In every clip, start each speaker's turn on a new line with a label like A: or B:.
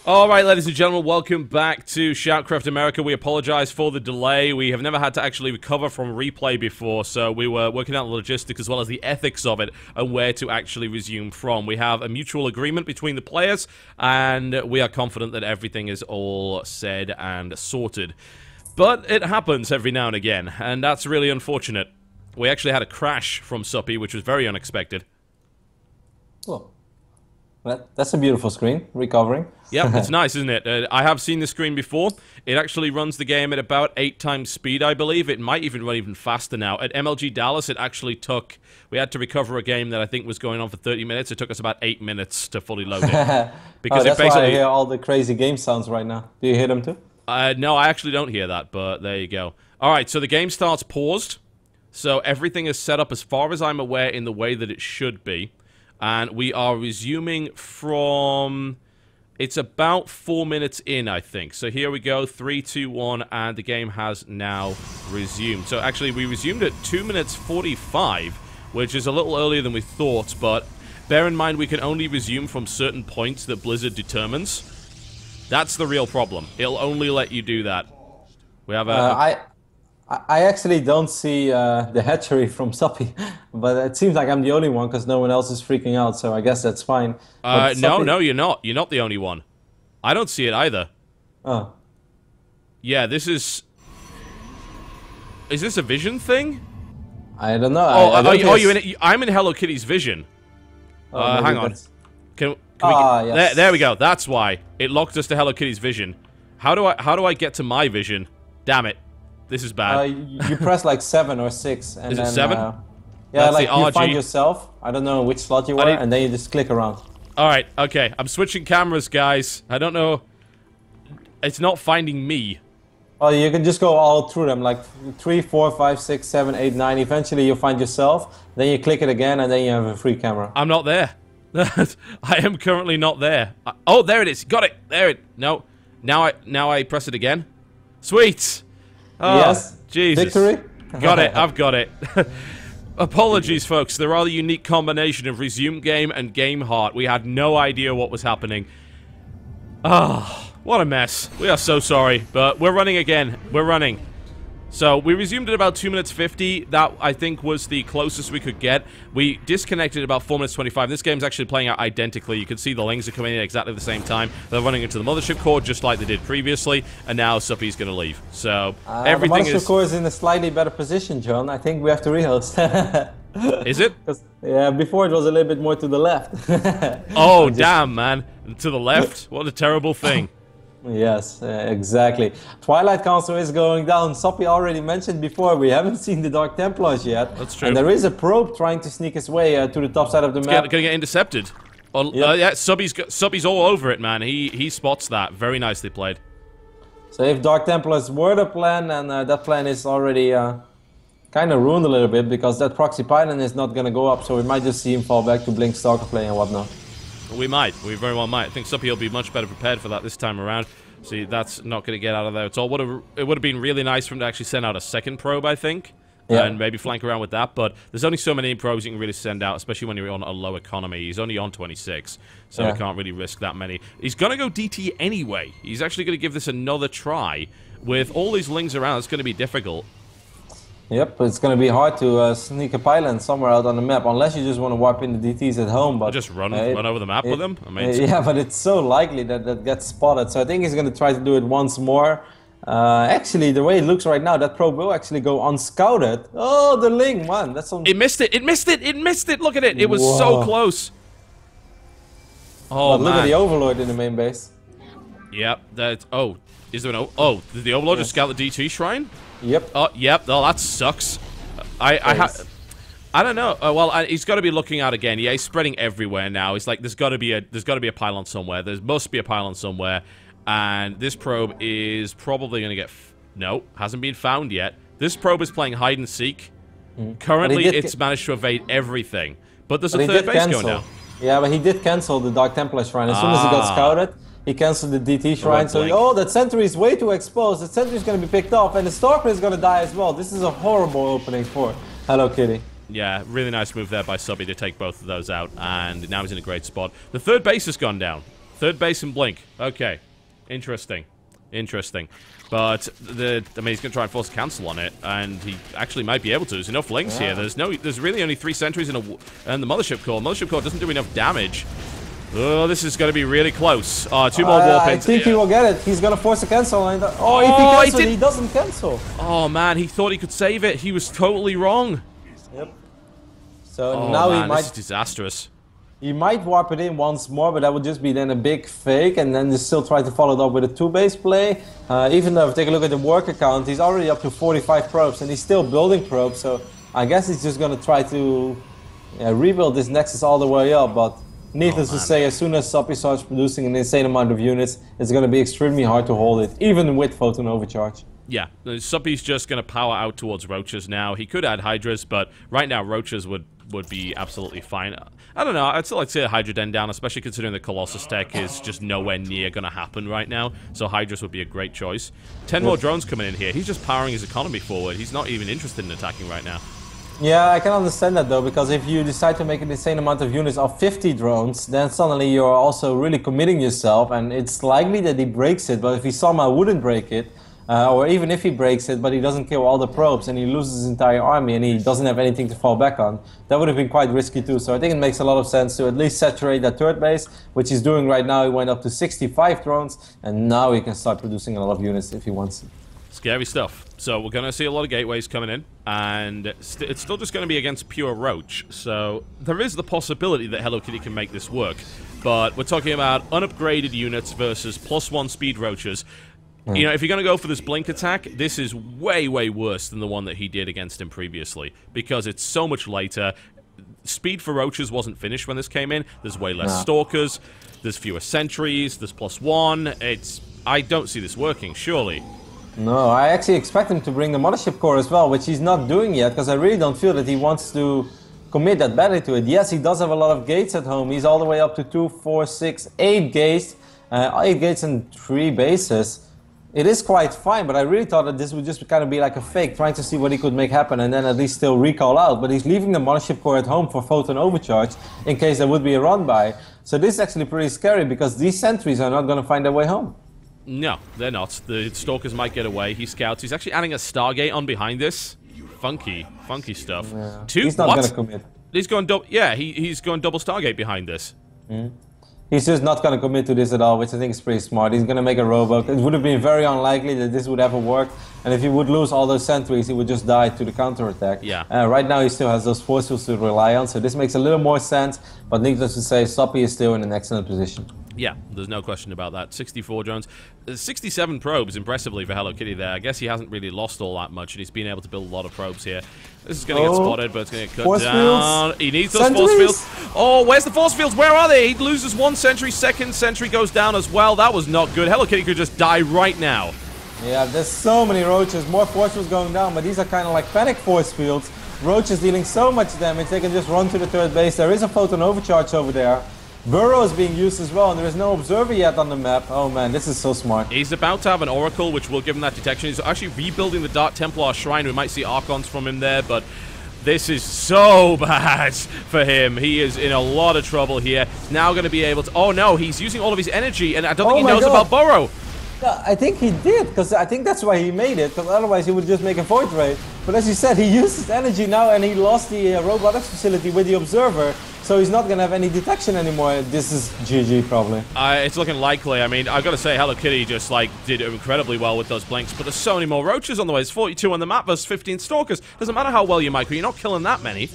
A: Alright, ladies and gentlemen, welcome back to SHOUTcraft America. We apologize for the delay. We have never had to actually recover from replay before, so we were working out the logistics as well as the ethics of it and where to actually resume from. We have a mutual agreement between the players, and we are confident that everything is all said and sorted. But it happens every now and again, and that's really unfortunate. We actually had a crash from Suppy, which was very unexpected.
B: Well, That's a beautiful screen, recovering.
A: Yep, it's nice, isn't it? I have seen this screen before. It actually runs the game at about 8 times speed, I believe. It might even run even faster now. At MLG Dallas, it actually took... We had to recover a game that I think was going on for 30 minutes. It took us about 8 minutes to fully load it. Because
B: that's
A: it basically...
B: why I hear all the crazy game sounds right now. Do you hear them too?
A: No, I actually don't hear that, but there you go. Alright, so the game starts paused. So everything is set up as far as I'm aware in the way that it should be. And we are resuming from... It's about 4 minutes in, I think. So here we go, 3, 2, 1, and the game has now resumed. So actually, we resumed at 2 minutes 45, which is a little earlier than we thought, but bear in mind we can only resume from certain points that Blizzard determines. That's the real problem. It'll only let you do that. We have
B: I actually don't see the hatchery from Soppy, but it seems like I'm the only one because no one else is freaking out, so I guess that's fine.
A: No, you're not. You're not the only one. I don't see it either.
B: Oh.
A: Yeah, this is... Is this a vision thing?
B: I don't know.
A: I'm in Hello Kitty's vision. Hang on. Can we
B: yes.
A: There we go. That's why. It locked us to Hello Kitty's vision. How do I get to my vision? Damn it. This is bad.
B: You press like 7 or 6. And
A: is
B: then,
A: it 7?
B: Yeah,
A: that's
B: like
A: the RG.
B: you find yourself. I don't know which slot you are, and then you just click around.
A: Alright, okay. I'm switching cameras, guys. I don't know. It's not finding me.
B: Well, you can just go all through them, like 3, 4, 5, 6, 7, 8, 9. Eventually you'll find yourself. Then you click it again, and then you have a free camera.
A: I'm not there. I am currently not there. Oh, there it is. Got it. There it. No. Now I press it again. Sweet. Oh,
B: yes.
A: Jesus.
B: Victory?
A: Got it. I've got it. Apologies, folks. The rather unique combination of resume game and game heart. We had no idea what was happening. Ah, what a mess. We are so sorry, but we're running again. We're running. So, we resumed at about 2 minutes 50. That, I think, was the closest we could get. We disconnected at about 4 minutes 25. This game's actually playing out identically. You can see the lings are coming in at exactly the same time. They're running into the mothership core just like they did previously, and now Suppy's going to leave. So, everything
B: the mothership core is in a slightly better position, John. I think we have to rehost.
A: Is it?
B: Yeah, before it was a little bit more to the left.
A: Oh, damn, man. To the left? What a terrible thing.
B: Yes, exactly. Twilight Council is going down. Soppy already mentioned before, we haven't seen the Dark Templars yet.
A: That's true.
B: And there is a probe trying to sneak his way to the top side of the map.
A: Gonna get intercepted. Oh,
B: yep.
A: Yeah, Subby's all over it, man. He spots that. Very nicely played.
B: So if Dark Templars were the plan, and that plan is already kind of ruined a little bit, because that proxy pylon is not going to go up, so we might just see him fall back to Blink Stalker play and whatnot.
A: We might. We very well might. I think Suppy will be much better prepared for that this time around. See, that's not going to get out of there at all. It would have been really nice for him to actually send out a second probe, I think. Yeah. And maybe flank around with that, but there's only so many probes you can really send out, especially when you're on a low economy. He's only on 26, so we can't really risk that many. He's going to go DT anyway. He's actually going to give this another try. With all these lings around, it's going to be difficult.
B: Yep, but it's going to be hard to sneak a pylon somewhere out on the map, unless you just want to wipe in the DTs at home. But
A: I'll just run over the map with him. I mean,
B: yeah, but it's so likely that that gets spotted. So I think he's going to try to do it once more. Actually, the way it looks right now, that probe will actually go unscouted. Oh, the ling, man, that's on.
A: It missed it. It missed it. It missed it. Look at it. It was so close. Oh,
B: man. Look at the Overlord in the main base.
A: Yep. That. Oh, is there an? Oh, did the Overlord just scout the DT shrine?
B: Yep.
A: Oh, yep. Oh, that sucks. I don't know. Well, he's got to be looking out again. Yeah, he's spreading everywhere now. He's like, there's got to be a pylon somewhere. There must be a pylon somewhere. And this probe is probably going to get... No, hasn't been found yet. This probe is playing hide and seek. Currently, it's managed to evade everything. But there's a third base going now.
B: Yeah, but he did cancel the Dark Templar shrine. As soon as he got scouted, he cancelled the DT shrine. So, that sentry is way too exposed. The sentry is going to be picked off, and the Stalker is going to die as well. This is a horrible opening for Hello Kitty.
A: Yeah, really nice move there by Subby to take both of those out. And now he's in a great spot. The third base has gone down. Third base and Blink. Okay. Interesting. Interesting. But I mean, he's going to try and force a cancel on it, and he actually might be able to. There's enough links here. There's really only 3 sentries and the Mothership Core. Mothership Core doesn't do enough damage. Oh, this is going to be really close. 2 more warp
B: I think he will get it. He's going to force a cancel. And if he cancels, he doesn't cancel.
A: Oh, man, he thought he could save it. He was totally wrong.
B: Yep. So now he might...
A: This is disastrous.
B: He might warp it in once more, but that would just be then a big fake, and then just still try to follow it up with a 2-base play. Even though if you take a look at the worker count, he's already up to 45 probes, and he's still building probes, so I guess he's just going to try to rebuild this Nexus all the way up, but needless to say, as soon as Soppy starts producing an insane amount of units, it's going to be extremely hard to hold it, even with Photon Overcharge.
A: Yeah, Soppy's just going to power out towards Roaches now. He could add Hydras, but right now Roaches would be absolutely fine. I don't know, I'd still like to see a Hydra Den down, especially considering the Colossus tech is just nowhere near going to happen right now, so Hydras would be a great choice. 10 more drones coming in here. He's just powering his economy forward. He's not even interested in attacking right now.
B: Yeah, I can understand that though, because if you decide to make an insane amount of units of 50 drones, then suddenly you're also really committing yourself, and it's likely that he breaks it, but if he somehow wouldn't break it, or even if he breaks it, but he doesn't kill all the probes and he loses his entire army and he doesn't have anything to fall back on, that would have been quite risky too. So I think it makes a lot of sense to at least saturate that third base, which he's doing right now. He went up to 65 drones, and now he can start producing a lot of units if he wants to.
A: Scary stuff. So we're going to see a lot of gateways coming in, and it's still just going to be against pure Roach. So there is the possibility that Hello Kitty can make this work, but we're talking about unupgraded units versus +1 speed Roaches. You know, if you're going to go for this blink attack, this is way, way worse than the one that he did against him previously, because it's so much later. Speed for Roaches wasn't finished when this came in. There's way less Stalkers, there's fewer sentries, there's +1. I don't see this working, surely.
B: No, I actually expect him to bring the Mothership Core as well, which he's not doing yet, because I really don't feel that he wants to commit that badly to it. Yes, he does have a lot of gates at home. He's all the way up to 2, 4, 6, 8 gates. 8 gates and 3 bases. It is quite fine, but I really thought that this would just kind of be like a fake, trying to see what he could make happen and then at least still recall out. But he's leaving the Mothership Core at home for Photon Overcharge in case there would be a run-by. So this is actually pretty scary, because these sentries are not going to find their way home.
A: No, they're not. The Stalkers might get away. He scouts. He's actually adding a Stargate on behind this. Funky stuff.
B: Yeah.
A: Two?
B: He's not
A: what?
B: going to commit.
A: He's going double. Yeah, he's going double Stargate behind this.
B: He's just not going to commit to this at all, which I think is pretty smart. He's going to make a robo. It would have been very unlikely that this would ever work. And if he would lose all those sentries, he would just die to the counterattack.
A: Yeah.
B: Right now he still has those force fields to rely on, so this makes a little more sense. But needless to say, Soppy is still in an excellent position.
A: Yeah, there's no question about that. 64 drones. 67 probes, impressively, for Hello Kitty there. I guess he hasn't really lost all that much, and he's been able to build a lot of probes here. This is going to get spotted, but it's going to get cut down. He needs those force fields. Oh, where's the force fields? Where are they? He loses 1 sentry. Second sentry goes down as well. That was not good. Hello Kitty could just die right now.
B: Yeah, there's so many Roaches. More force fields going down, but these are kind of like panic force fields. Roaches dealing so much damage, they can just run to the third base. There is a Photon Overcharge over there. Burrow is being used as well, and there is no observer yet on the map. Oh man, this is so smart.
A: He's about to have an Oracle, which will give him that detection. He's actually rebuilding the Dark Templar Shrine. We might see Archons from him there, but this is so bad for him. He is in a lot of trouble here. He's now going to be able to... Oh no, he's using all of his energy, and I don't think he knows about Burrow.
B: Yeah, I think he did, because I think that's why he made it, because otherwise he would just make a Void Ray. But as you said, he used his energy now, and he lost the robotics facility with the observer, so he's not going to have any detection anymore. This is GG, probably.
A: It's looking likely. I mean, I've got to say, Hello Kitty just, like, did incredibly well with those blinks, but there's so many more Roaches on the way. There's 42 on the map versus 15 Stalkers. Doesn't matter how well you micro, you're not killing that many.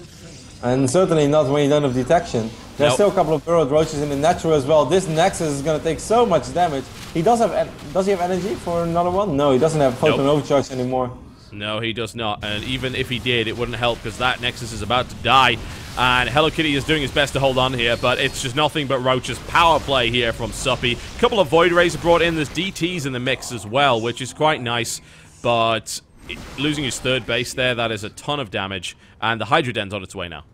B: And certainly not when you don't have detection. There's still a couple of burrowed Roaches in the natural as well. This Nexus is going to take so much damage. He does he have energy for another one? No, he doesn't have Photon Overcharge anymore.
A: No, he does not. And even if he did, it wouldn't help, because that Nexus is about to die. And Hello Kitty is doing his best to hold on here, but it's just nothing but Roach's power play here from Soppy. A couple of Void Rays are brought in. There's DTs in the mix as well, which is quite nice. But losing his third base there, that is a ton of damage. And the Hydra Den's on its way now.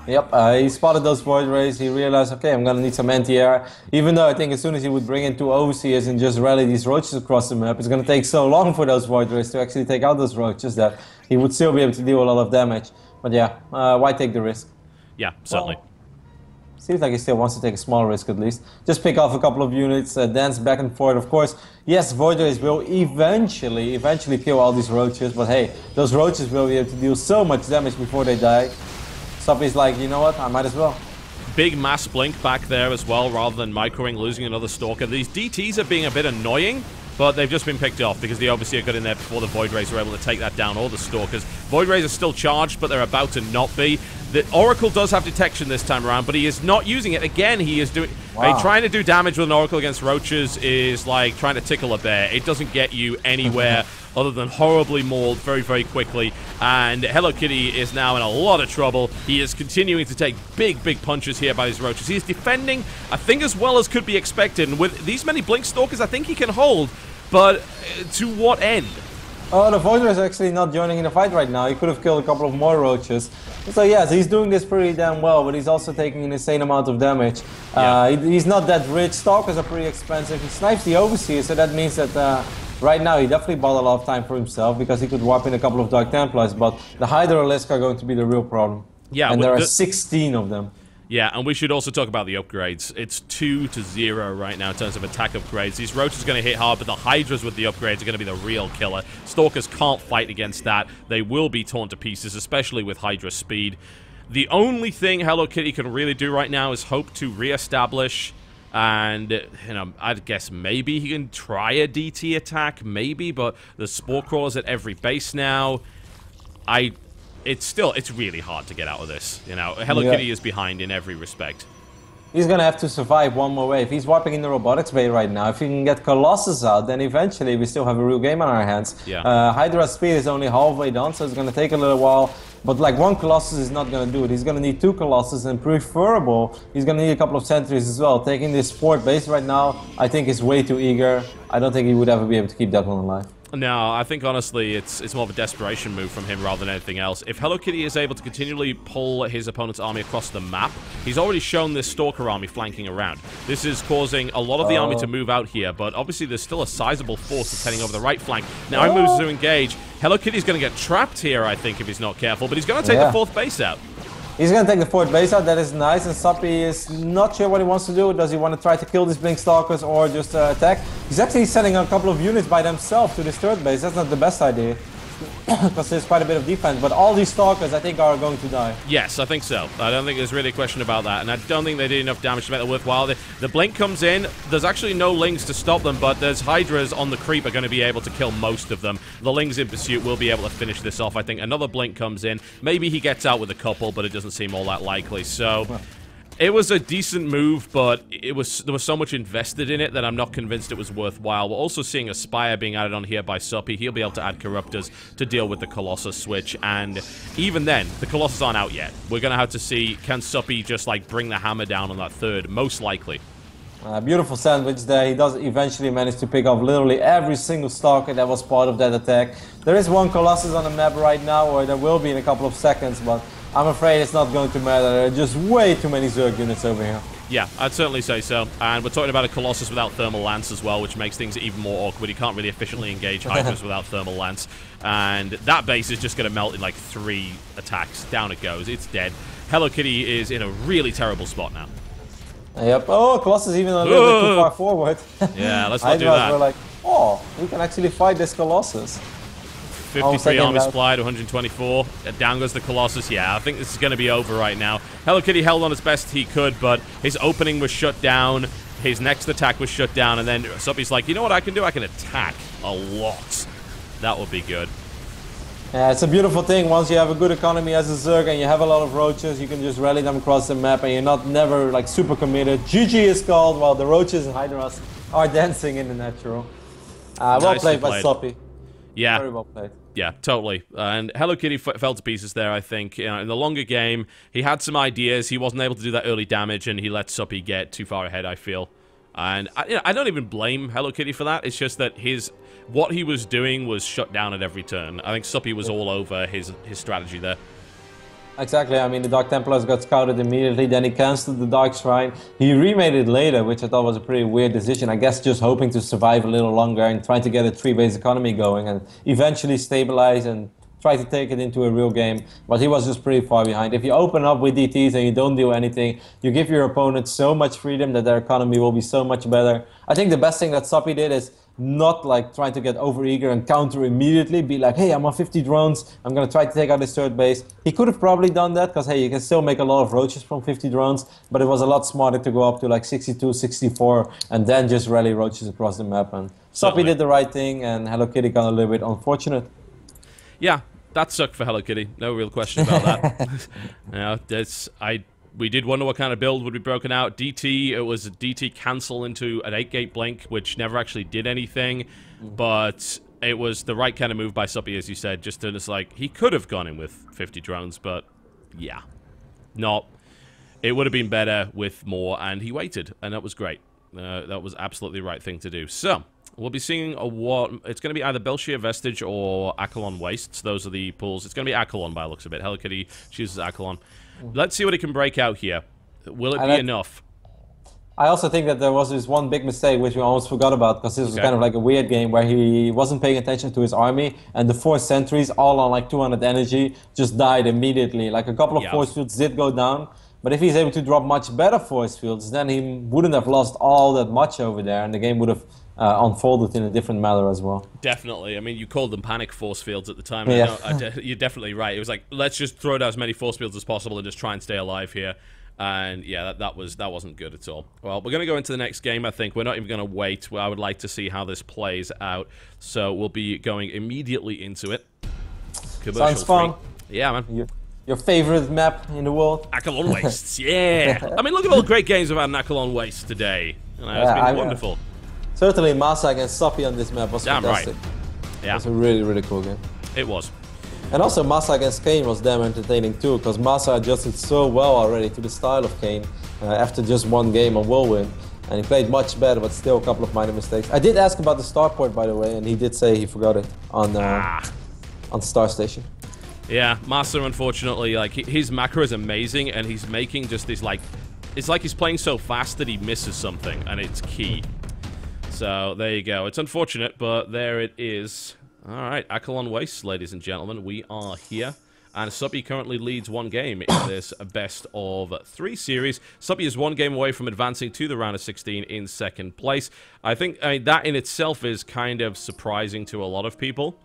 B: Yep, he spotted those Void Rays. He realized, okay, I'm going to need some anti-air. Even though I think as soon as he would bring in 2 Overseers and just rally these Roaches across the map, it's going to take so long for those Void Rays to actually take out those Roaches that he would still be able to deal a lot of damage. But yeah, why take the risk?
A: Yeah, certainly.
B: Well, seems like he still wants to take a small risk at least. Just pick off a couple of units, dance back and forth. Of course, yes, Void Rays will eventually kill all these Roaches, but hey, those Roaches will be able to deal so much damage before they die. Soppy's like, you know what, I might as well.
A: Big mass blink back there as well, rather than microing, losing another Stalker. These DTs are being a bit annoying, but they've just been picked off because the Overseer got in there before the Void Rays were able to take that down, all the Stalkers. Void Rays are still charged, but they're about to not be. The Oracle does have detection this time around, but he is not using it. Again, he is doing... I mean, trying to do damage with an Oracle against roaches is like trying to tickle a bear. It doesn't get you anywhere other than horribly mauled very, very quickly. And Hello Kitty is now in a lot of trouble. He is continuing to take big, big punches here by these roaches. He is defending, I think, as well as could be expected. And with these many Blink Stalkers, I think he can hold. But to what end?
B: Oh, the Voider is actually not joining in the fight right now. He could have killed a couple of more roaches. So yes, he's doing this pretty damn well, but he's also taking an insane amount of damage. He's not that rich. Stalkers are pretty expensive. He snipes the Overseer, so that means that right now he definitely bought a lot of time for himself because he could wipe in a couple of Dark Templars, but the Hydralisk are going to be the real problem. Yeah, and there are 16 of them.
A: Yeah, and we should also talk about the upgrades. It's 2-0 right now in terms of attack upgrades. These roaches are going to hit hard, but the Hydras with the upgrades are going to be the real killer. Stalkers can't fight against that. They will be torn to pieces, especially with Hydra speed. The only thing Hello Kitty can really do right now is hope to reestablish, and, you know, I'd guess maybe he can try a DT attack, maybe, but there's Spore Crawlers at every base now. It's really hard to get out of this, you know. Hello Kitty is behind in every respect.
B: He's gonna have to survive one more wave. He's wiping in the robotics bay right now. If he can get Colossus out, then eventually we still have a real game on our hands.
A: Yeah.
B: Hydra's speed is only halfway done, so it's gonna take a little while. But like one Colossus is not gonna do it. He's gonna need 2 Colossus, and preferable, he's gonna need a couple of sentries as well. Taking this fort base right now, I think is way too eager. I don't think he would ever be able to keep that one alive.
A: No, I think honestly it's more of a desperation move from him rather than anything else. If Hello Kitty is able to continually pull his opponent's army across the map, he's already shown this Stalker army flanking around. This is causing a lot of the army to move out here, but obviously there's still a sizable force that's heading over the right flank. Now he moves to engage. Hello Kitty's going to get trapped here, I think, if he's not careful, but he's going to take the 4th base out.
B: He's going to take the 4th base out, that is nice, and Soppy is not sure what he wants to do. Does he want to try to kill these Blink Stalkers or just attack? He's actually sending a couple of units by themselves to this 3rd base. That's not the best idea, because there's quite a bit of defense, but all these Stalkers, I think, are going to die.
A: Yes, I think so. I don't think there's really a question about that, and I don't think they did enough damage to make it worthwhile. The Blink comes in, there's actually no Lings to stop them, but there's Hydras on the creep are going to be able to kill most of them. The Lings in pursuit will be able to finish this off, I think. Another Blink comes in. Maybe he gets out with a couple, but it doesn't seem all that likely, so... It was a decent move, but there was so much invested in it that I'm not convinced it was worthwhile. We're also seeing a Spire being added on here by Soppy. He'll be able to add Corruptors to deal with the Colossus switch, and even then, the Colossus aren't out yet. We're going to have to see, can Soppy just, like, bring the hammer down on that 3rd? Most likely.
B: Beautiful sandwich there. He does eventually manage to pick off literally every single Stalker that was part of that attack. There is one Colossus on the map right now, or there will be in a couple of seconds, but I'm afraid it's not going to matter. There are just way too many Zerg units over here.
A: Yeah, I'd certainly say so. And we're talking about a Colossus without Thermal Lance as well, which makes things even more awkward. He can't really efficiently engage Hydras without Thermal Lance. And that base is just going to melt in like 3 attacks. Down it goes. It's dead. Hello Kitty is in a really terrible spot now.
B: Yep. Oh, Colossus even a little bit too far forward.
A: Yeah, let's not do that.
B: We're like, oh, we can actually fight this Colossus.
A: 53 army supply to 124. Down goes the Colossus. Yeah, I think this is going to be over right now. Hello Kitty held on as best he could, but his opening was shut down. His next attack was shut down, and then Soppy's like, you know what I can do? I can attack a lot. That would be good.
B: Yeah, it's a beautiful thing. Once you have a good economy as a Zerg and you have a lot of roaches, you can just rally them across the map and you're never like super committed. GG is called while the roaches and Hydras are dancing in the natural. Well played by Soppy.
A: Yeah.
B: Very well played.
A: Yeah, totally. And Hello Kitty fell to pieces there, I think. You know, in the longer game, he had some ideas. He wasn't able to do that early damage, and he let Soppy get too far ahead, I feel. And I don't even blame Hello Kitty for that. It's just that what he was doing was shut down at every turn. I think Soppy was all over his strategy there.
B: Exactly. I mean, the Dark Templars got scouted immediately, then he cancelled the Dark Shrine. He remade it later, which I thought was a pretty weird decision. I guess just hoping to survive a little longer and trying to get a 3-base economy going and eventually stabilize and try to take it into a real game. But he was just pretty far behind. If you open up with DTs and you don't do anything, you give your opponent so much freedom that their economy will be so much better. I think the best thing that Soppy did is not like trying to get over-eager and counter immediately, be like, hey, I'm on 50 drones, I'm going to try to take out this 3rd base. He could have probably done that, because, hey, you can still make a lot of roaches from 50 drones, but it was a lot smarter to go up to like 62, 64, and then just rally roaches across the map. And Soppy did the right thing, and Hello Kitty got a little bit unfortunate.
A: Yeah, that sucked for Hello Kitty. No real question about that. We did wonder what kind of build would be broken out. DT, it was a DT cancel into an 8-gate blink, which never actually did anything. But it was the right kind of move by Suppy, as you said. Just like, he could have gone in with 50 drones, but yeah. It would have been better with more, and he waited, and that was great. That was absolutely the right thing to do. So, we'll be seeing it's going to be either Belshir Vestige or Accolon Wastes. Those are the pools. It's going to be Accolon by the looks of it. Hello Kitty chooses Accolon. Let's see what it can break out here. Will it be enough?
B: I also think that there was this one big mistake which we almost forgot about, because this was kind of like a weird game where he wasn't paying attention to his army, and the 4 sentries, all on like 200 energy, just died immediately. Like a couple of force fields did go down, but if he's able to drop much better force fields, then he wouldn't have lost all that much over there, and the game would have unfolded in a different manner as well.
A: Definitely. I mean, you called them panic force fields at the time.
B: Yeah.
A: You're definitely right. It was like, let's just throw down as many force fields as possible and just try and stay alive here. And yeah, that wasn't good at all. Well, we're going to go into the next game, I think. We're not even going to wait. I would like to see how this plays out. So we'll be going immediately into it.
B: Sounds fun.
A: Yeah, man.
B: Your favorite map in the world?
A: Accolon Wastes, yeah. I mean, look at all the great games we've had in Accolon Wastes today. You know, it's been wonderful.
B: Certainly, Masa against Suppy on this map was fantastic.
A: Right. Yeah.
B: It was a really, really cool game.
A: It was.
B: And also, Masa against Kane was damn entertaining too, because Masa adjusted so well already to the style of Kane after just one game on Whirlwind. And he played much better, but still a couple of minor mistakes. I did ask about the starport, by the way, and he did say he forgot it on Star Station.
A: Yeah, Masa, unfortunately, like, his macro is amazing, and he's making just this, like, it's like he's playing so fast that he misses something, and it's key. So, there you go. It's unfortunate, but there it is. Alright, Accolon Wastes, ladies and gentlemen. We are here. And Suppy currently leads 1 game in this best of 3 series. Suppy is 1 game away from advancing to the round of 16 in 2nd place. I think that in itself is kind of surprising to a lot of people.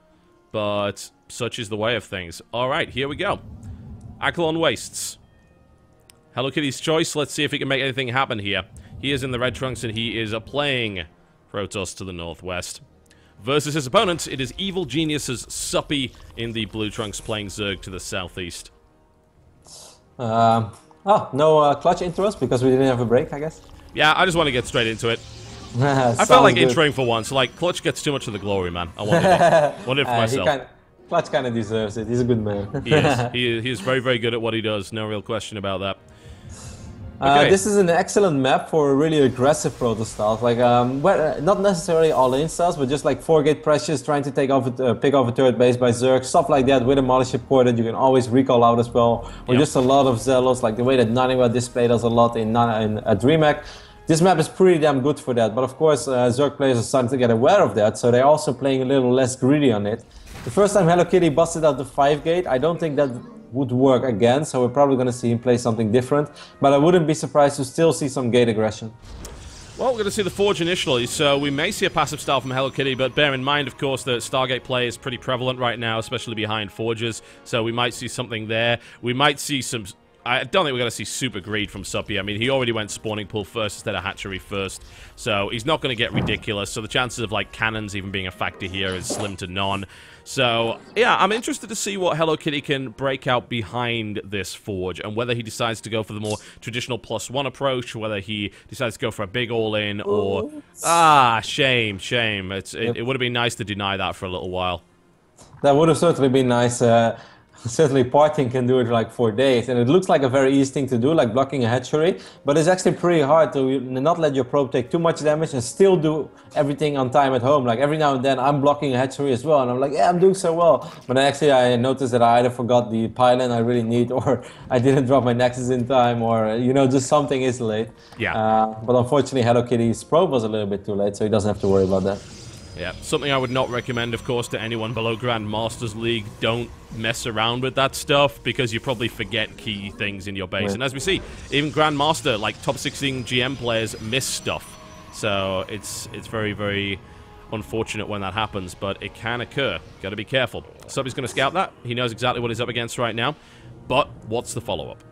A: But such is the way of things. Alright, here we go. Accolon Wastes. Hello Kitty's choice. Let's see if he can make anything happen here. He is in the red trunks and he is playing Protoss to the northwest. Versus his opponent, it is Evil Genius's Suppy in the blue trunks playing Zerg to the southeast.
B: No clutch intros because we didn't have a break, I guess.
A: Yeah, I just want to get straight into it. I felt like introing for once. Like, Clutch gets too much of the glory, man. I wanted it for myself.
B: Clutch kind of deserves it. He's a good man.
A: He is. He is very, very good at what he does. No real question about that. Okay.
B: This is an excellent map for a really aggressive Protoss styles. Like, not necessarily all-in styles, but just like 4-gate pressures, trying to pick off a turret base by Zerg, stuff like that with a Mothership Core that you can always recall out as well. Or just a lot of Zealots, like the way that Naniwa display does a lot in DreamHack. This map is pretty damn good for that, but of course Zerg players are starting to get aware of that, so they're also playing a little less greedy on it. The first time Hello Kitty busted out the 5-gate, I don't think that would work again, so we're probably going to see him play something different, but I wouldn't be surprised to still see some gate aggression.
A: Well, we're going to see the Forge initially, so we may see a passive style from Hello Kitty, but bear in mind, of course, that Stargate play is pretty prevalent right now, especially behind Forges, so we might see something there. We might see some... I don't think we're going to see super greed from Suppy. I mean, he already went spawning pool first instead of hatchery first, so he's not going to get ridiculous. So the chances of, like, cannons even being a factor here is slim to none. So, yeah, I'm interested to see what Hello Kitty can break out behind this Forge, and whether he decides to go for the more traditional +1 approach, whether he decides to go for a big all-in, or... shame. It would have been nice to deny that for a little while.
B: That would have certainly been nice. Certainly parting can do it like 4 days, and it looks like a very easy thing to do, like blocking a hatchery, but it's actually pretty hard to not let your probe take too much damage and still do everything on time at home. Like every now and then I'm blocking a hatchery as well, and I'm like, yeah, I'm doing so well, but actually I noticed that I either forgot the pylon I really need, or I didn't drop my Nexus in time, or just something is late.
A: Yeah.
B: But unfortunately Hello Kitty's probe was a little bit too late, so he doesn't have to worry about that.
A: Yeah, something I would not recommend, of course, to anyone below Grandmasters League. Don't mess around with that stuff, because you probably forget key things in your base. Right. And as we see, even Grandmaster, like top 16 GM players, miss stuff. So it's very, very unfortunate when that happens, but it can occur. Got to be careful. Suppy's going to scout that. He knows exactly what he's up against right now. But what's the follow-up?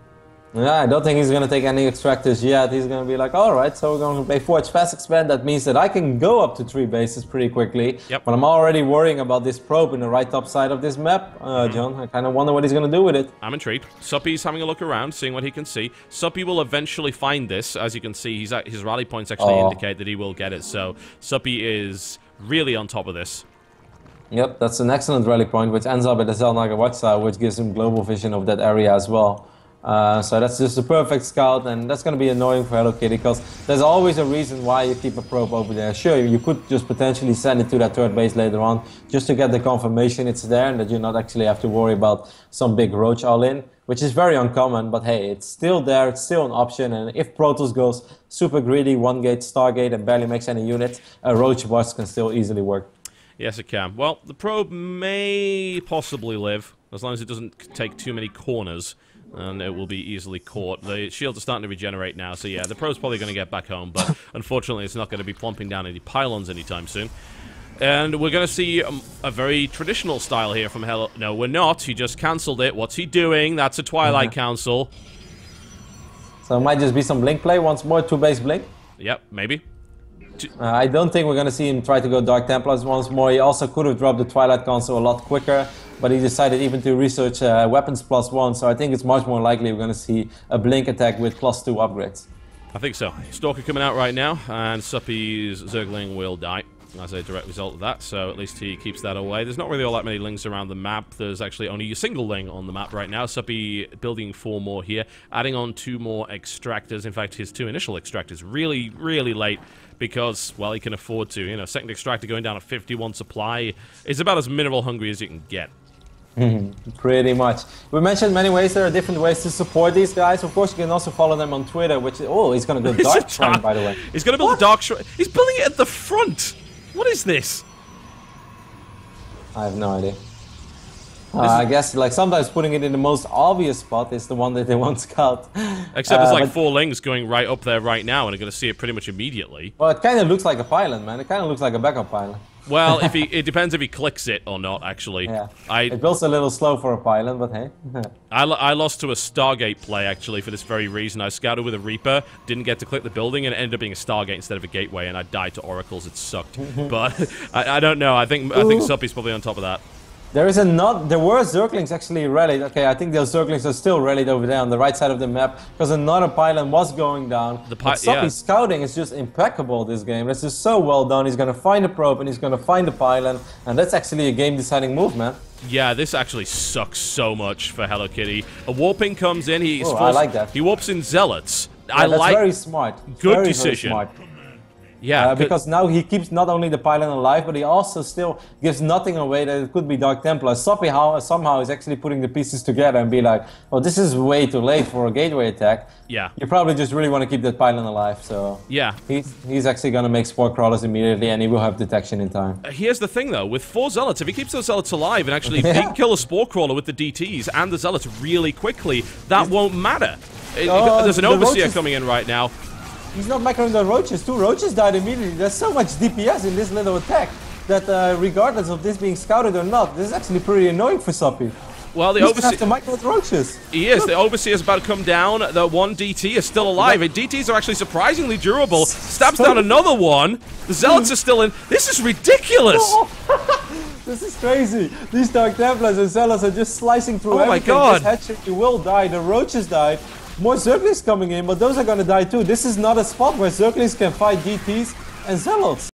B: Yeah, I don't think he's going to take any extractors yet. He's going to be like, all right, so we're going to play Forge Fast Expand. That means that I can go up to 3 bases pretty quickly.
A: Yep.
B: But I'm already worrying about this probe in the right top side of this map, John. I kind of wonder what he's going to do with it.
A: I'm intrigued. Suppy's having a look around, seeing what he can see. Suppy will eventually find this. As you can see, his rally points actually indicate that he will get it. So Suppy is really on top of this.
B: Yep, that's an excellent rally point, which ends up at the Zelnaga watchtower, which gives him global vision of that area as well. So that's just a perfect scout, and that's going to be annoying for Hello Kitty, because there's always a reason why you keep a probe over there. Sure, you could just potentially send it to that 3rd base later on, just to get the confirmation it's there, and that you not actually have to worry about some big roach all-in, which is very uncommon, but hey, it's still there, it's still an option, and if Protoss goes super greedy, 1-gate, Stargate, and barely makes any units, a roach boss can still easily work.
A: Yes, it can. Well, the probe may possibly live, as long as it doesn't take too many corners. And it will be easily caught. The shields are starting to regenerate now, so yeah, the pro's probably going to get back home, but unfortunately it's not going to be plomping down any pylons anytime soon. And we're going to see a very traditional style here from Hello... No, we're not. He just cancelled it. What's he doing? That's a Twilight Council.
B: So it might just be some blink play once more, 2-base blink.
A: Yep, maybe.
B: I don't think we're going to see him try to go Dark Templars once more. He also could have dropped the Twilight Council a lot quicker, but he decided even to research weapons +1, so I think it's much more likely we're going to see a blink attack with +2 upgrades.
A: I think so. Stalker coming out right now, and Suppy's Zergling will die as a direct result of that, so at least he keeps that away. There's not really all that many lings around the map. There's actually only a single ling on the map right now. Suppy building 4 more here, adding on 2 more extractors. In fact, his 2 initial extractors really, really late, because, well, he can afford to. You know, second extractor going down at 51 supply is about as mineral hungry as you can get.
B: Pretty much. We mentioned many ways. There are different ways to support these guys. Of course, you can also follow them on Twitter, which... Oh, he's going to go Dark Shrine, by the way.
A: He's going to build a Dark Shrine. He's building it at the front. What is this?
B: I have no idea. I guess, like, sometimes putting it in the most obvious spot is the one that they won't scout.
A: Except there's like 4 lings going right up there right now, and they're going to see it pretty much immediately.
B: Well, it kind of looks like a pylon, man. It kind of looks like a backup pylon.
A: Well, it depends if he clicks it or not, actually.
B: Yeah. It builds a little slow for a pylon, but hey.
A: I lost to a Stargate play, actually, for this very reason. I scouted with a Reaper, didn't get to click the building, and it ended up being a Stargate instead of a Gateway, and I died to Oracles. It sucked. But I don't know. I think Suppy's probably on top of that.
B: There were Zerglings actually rallied. Okay, I think those Zerglings are still rallied over there on the right side of the map, because another pylon was going down. Suppy's scouting is just impeccable this game. It's just so well done. He's going to find the probe and he's going to find the pylon, and that's actually a game-deciding move, man.
A: Yeah, this actually sucks so much for Hello Kitty. A warping comes in.
B: I like that.
A: He warps in Zealots.
B: Yeah, that's very smart.
A: Good decision.
B: Very smart.
A: Yeah,
B: because now he keeps not only the pylon alive, but he also still gives nothing away that it could be Dark Templar. Suppy somehow is actually putting the pieces together and be like, well, this is way too late for a gateway attack.
A: Yeah.
B: You probably just really want to keep that pylon alive, so...
A: Yeah.
B: He's actually going to make Spore Crawlers immediately, and he will have detection in time.
A: Here's the thing, though. With 4 Zealots, if he keeps those Zealots alive, and actually if he can kill a Spore Crawler with the DTs and the Zealots really quickly, that won't matter. There's an Overseer coming in right now.
B: He's not macroing the roaches. 2 roaches died immediately. There's so much DPS in this little attack that regardless of this being scouted or not, this is actually pretty annoying for Suppy.
A: Well, the
B: Overseer has to micro the roaches.
A: He is. The Overseer is about to come down. The 1 DT is still alive. DTs are actually surprisingly durable. Stabs down another one. The Zealots are still in. This is ridiculous.
B: This is crazy. These Dark Templars and Zealots are just slicing through everything.
A: Oh my god.
B: This hatchery will die. The roaches died. More Zerglings coming in, but those are going to die too. This is not a spot where Zerglings can fight DTs and Zealots.